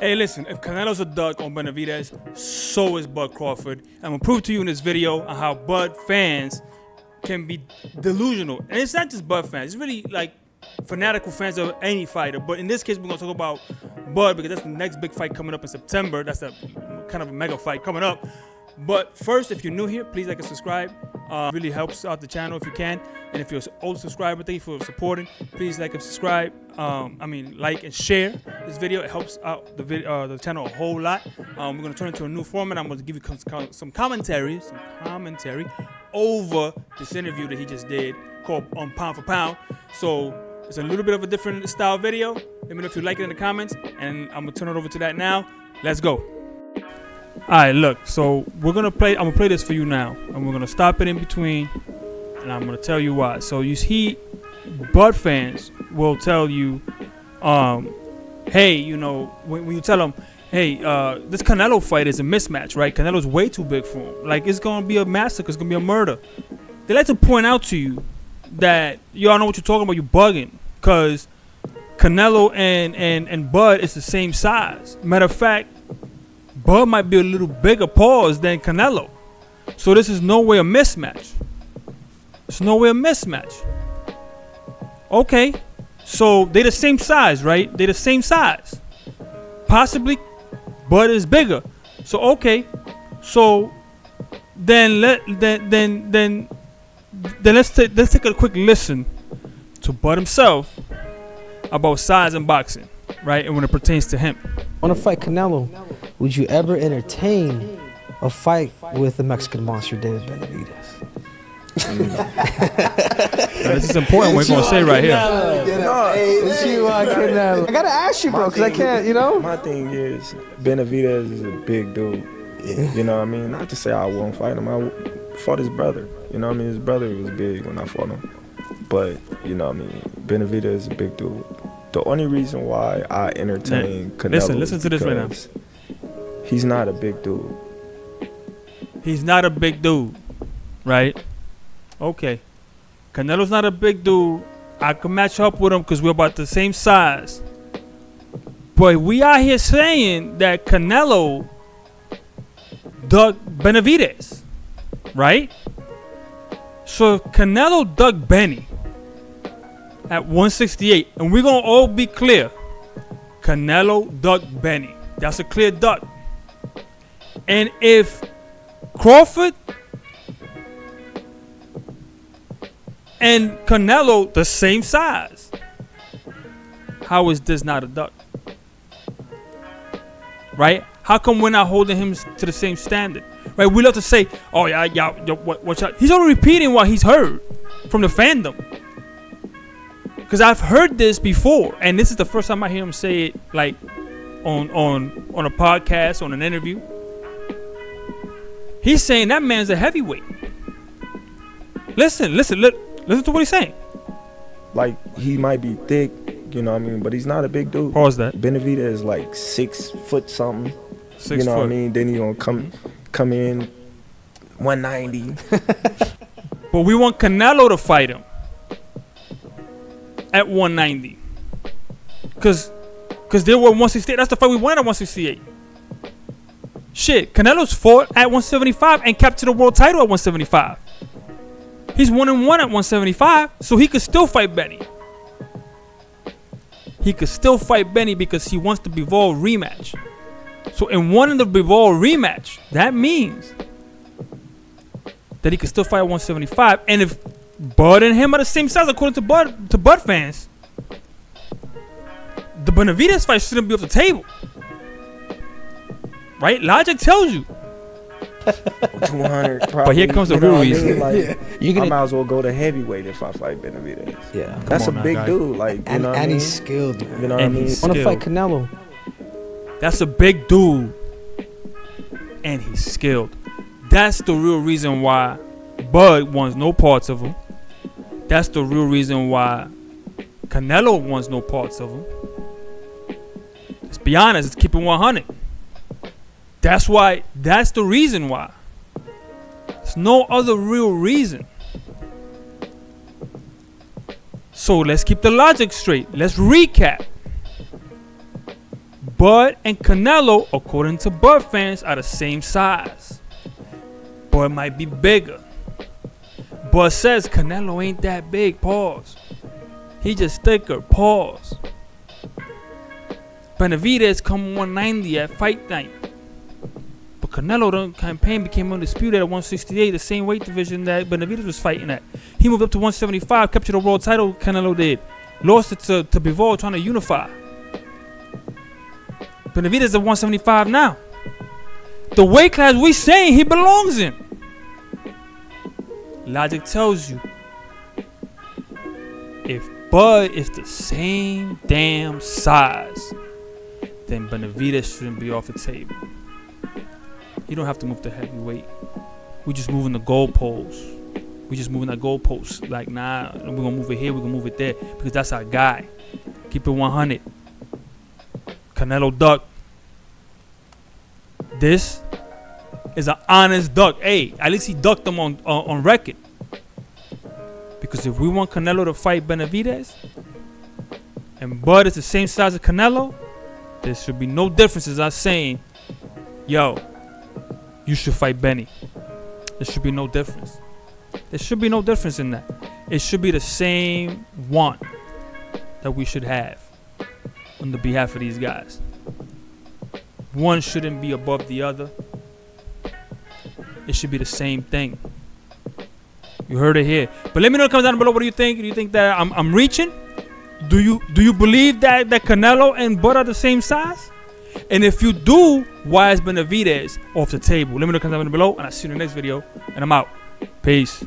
Hey, listen, if Canelo's a duck on Benavidez, so is Bud Crawford. I'm going to prove to you in this video on how Bud fans can be delusional. And it's not just Bud fans. It's really like fanatical fans of any fighter. But in this case, we're going to talk about Bud because that's the next big fight coming up in September. That's a kind of a mega fight coming up. But first, if you're new here, please like and subscribe. Really helps out the channel if you can. And if you're an old subscriber, thank you for supporting. Please like and subscribe. Like and share this video. It helps out the channel a whole lot. We're gonna turn into a new format. I'm gonna give you some commentary over this interview that he just did called Pound for Pound. So it's a little bit of a different style video. Let me know if you like it in the comments, and I'm gonna turn it over to that now. Let's go. All right, look. So I'm gonna play this for you now, and we're gonna stop it in between, and I'm gonna tell you why. So you see, Bud fans will tell you, hey, you know, when you tell them, hey, this Canelo fight is a mismatch, right? Canelo's way too big for him. Like, it's gonna be a massacre. It's gonna be a murder. They like to point out to you that y'all know what you're talking about. You're bugging, cause Canelo and Bud is the same size. Matter of fact, Bud might be a little bigger paws than Canelo. So this is no way a mismatch. It's no way a mismatch. Okay. So they're the same size, right? They're the same size. Possibly Bud is bigger. So okay. So then let's take a quick listen to Bud himself about size and boxing, right? And when it pertains to him. Want to fight Canelo? Would you ever entertain a fight with the Mexican monster, David Benavidez? This is important. We're gonna say right here. I gotta ask you, bro, because I can't. You know. My thing is, Benavidez is a big dude. Yeah. You know what I mean? Not to say I won't fight him. I fought his brother. You know what I mean? His brother was big when I fought him. But you know what I mean? Benavidez is a big dude. The only reason why I entertain Canelo. Listen to this right now. He's not a big dude. He's not a big dude, right? Okay. Canelo's not a big dude. I can match up with him because we're about the same size. But we out here saying that Canelo dug Benavidez, right? So if Canelo dug Benny at 168, and we're going to all be clear, Canelo dug Benny. That's a clear duck. And if Crawford and Canelo the same size, how is this not a duck? Right? How come we're not holding him to the same standard? Right? We love to say, oh yeah, watch out. He's only repeating what he's heard from the fandom. Because I've heard this before, and this is the first time I hear him say it, like on a podcast, on an interview. He's saying that man's a heavyweight. Listen to what he's saying. Like, he might be thick, you know what I mean, but he's not a big dude. Pause that. Benavidez is like 6 foot something. 6 you know foot. What I mean? Then he gonna come in 190. But we want Canelo to fight him at 190. Cause they were 168. That's the fight we wanted at 168. Shit, Canelo's fought at 175 and captured the world title at 175. He's 1-1 at 175, so he could still fight Benny. He could still fight Benny because he wants the Bivol rematch. So in one of the Bivol rematch, that means that he could still fight at 175. And if Bud and him are the same size, according to Bud fans, the Benavidez fight shouldn't be off the table. Right? Logic tells you. 200 probably. But here comes the real reason. Like, I might as well go to heavyweight if I fight Benavidez. Yeah. That's a big dude. Like, you know what I mean? And he's skilled, man. You know what I mean? Want to fight Canelo? That's a big dude. And he's skilled. That's the real reason why Bud wants no parts of him. That's the real reason why Canelo wants no parts of him. Let's be honest. Let's keep it 100. That's the reason why. There's no other real reason. So let's keep the logic straight. Let's recap. Bud and Canelo, according to Bud fans, are the same size. Bud might be bigger. Bud says Canelo ain't that big. Pause. He just thicker. Pause. Benavidez come 190 at fight night. But Canelo, the campaign, became undisputed at 168, the same weight division that Benavidez was fighting at. He moved up to 175, captured the world title. Canelo did. Lost it to Bivol, trying to unify. Benavidez is at 175 now. The weight class we saying he belongs in. Logic tells you, if Bud is the same damn size, then Benavidez shouldn't be off the table. You don't have to move the heavyweight. We just moving the goalposts. We just moving that goalpost. Like, nah, we're gonna move it here, we're gonna move it there, because that's our guy. Keep it 100. Canelo duck. This is an honest duck. Hey, at least he ducked them on record. Because if we want Canelo to fight Benavidez, and Bud is the same size as Canelo, there should be no differences. I'm saying, yo, you should fight Benny. There should be no difference. There should be no difference in that. It should be the same want that we should have on the behalf of these guys. One shouldn't be above the other. It should be the same thing. You heard it here. But let me know in the comments down below. What do you think? Do you think that I'm reaching? Do you believe that Canelo and Bud are the same size? And if you do, why is Benavidez off the table? Let me know in the comments down below, and I'll see you in the next video. And I'm out. Peace.